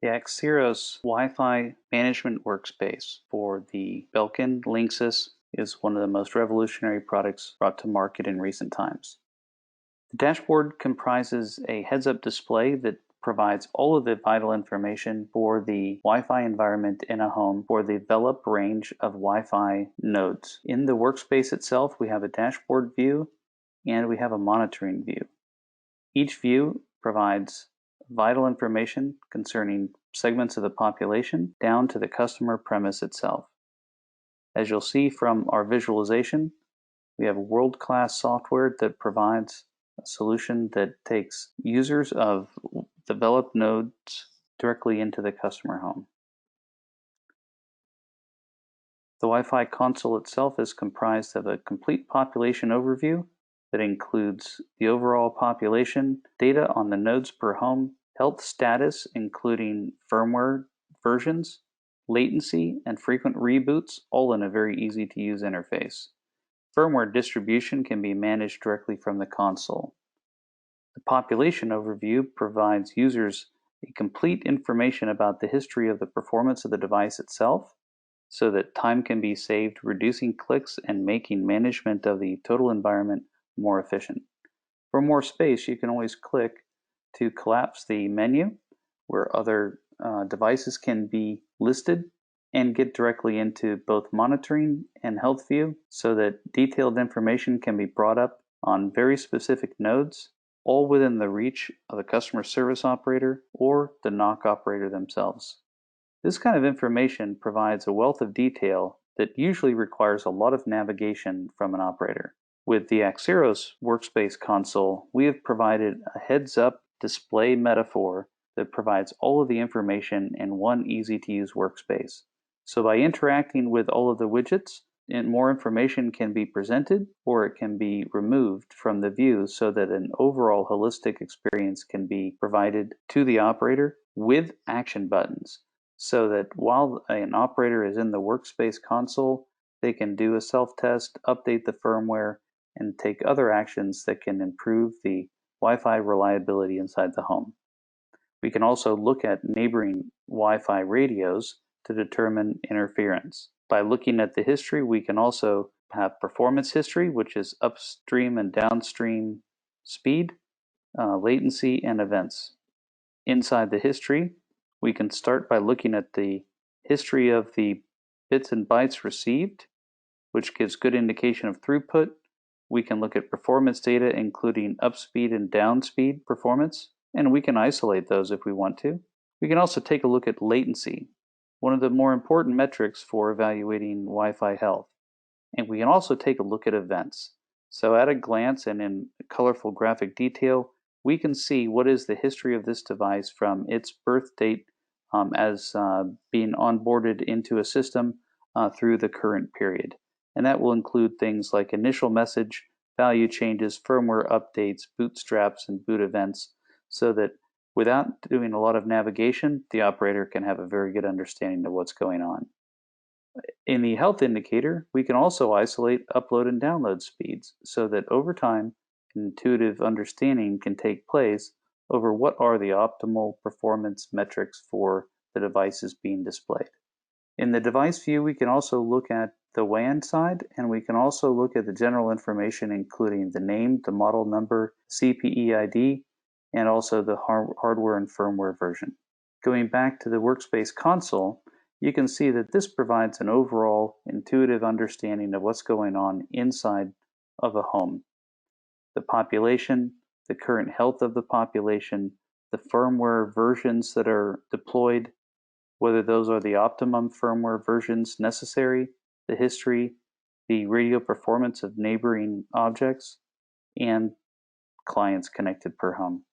The Axiros Wi-Fi management workspace for the Belkin Linksys is one of the most revolutionary products brought to market in recent times. The dashboard comprises a heads-up display that provides all of the vital information for the Wi-Fi environment in a home for the Velop range of Wi-Fi nodes. In the workspace itself, we have a dashboard view and we have a monitoring view. Each view provides vital information concerning segments of the population down to the customer premise itself. As you'll see from our visualization, we have world-class software that provides a solution that takes users of developed nodes directly into the customer home. The Wi-Fi console itself is comprised of a complete population overview that includes the overall population, data on the nodes per home, health status including firmware versions, latency, and frequent reboots, all in a very easy to use interface. Firmware distribution can be managed directly from the console. The population overview provides users a complete information about the history of the performance of the device itself, so that time can be saved reducing clicks and making management of the total environment more efficient. For more space, you can always click to collapse the menu where other devices can be listed and get directly into both monitoring and health view so that detailed information can be brought up on very specific nodes, all within the reach of the customer service operator or the NOC operator themselves. This kind of information provides a wealth of detail that usually requires a lot of navigation from an operator. With the Axiros Workspace Console, we have provided a heads-up display metaphor that provides all of the information in one easy-to-use workspace. So by interacting with all of the widgets, more information can be presented or it can be removed from the view so that an overall holistic experience can be provided to the operator with action buttons, so that while an operator is in the workspace console, they can do a self-test, update the firmware, and take other actions that can improve the Wi-Fi reliability inside the home. We can also look at neighboring Wi-Fi radios to determine interference. By looking at the history, we can also have performance history, which is upstream and downstream speed, latency, and events. Inside the history, we can start by looking at the history of the bits and bytes received, which gives good indication of throughput. We can look at performance data, including upspeed and downspeed performance, and we can isolate those if we want to. We can also take a look at latency, one of the more important metrics for evaluating Wi-Fi health. And we can also take a look at events. So at a glance and in colorful graphic detail, we can see what is the history of this device from its birth date as being onboarded into a system through the current period. And that will include things like initial message, value changes, firmware updates, bootstraps, and boot events, so that without doing a lot of navigation, the operator can have a very good understanding of what's going on. In the health indicator, we can also isolate upload and download speeds so that over time, intuitive understanding can take place over what are the optimal performance metrics for the devices being displayed. In the device view, we can also look at the WAN side, and we can also look at the general information, including the name, the model number, CPE ID, and also the hardware and firmware version. Going back to the Workspace console, you can see that this provides an overall intuitive understanding of what's going on inside of a home. The population, the current health of the population, the firmware versions that are deployed, whether those are the optimum firmware versions necessary, the history, the radio performance of neighboring objects, and clients connected per home.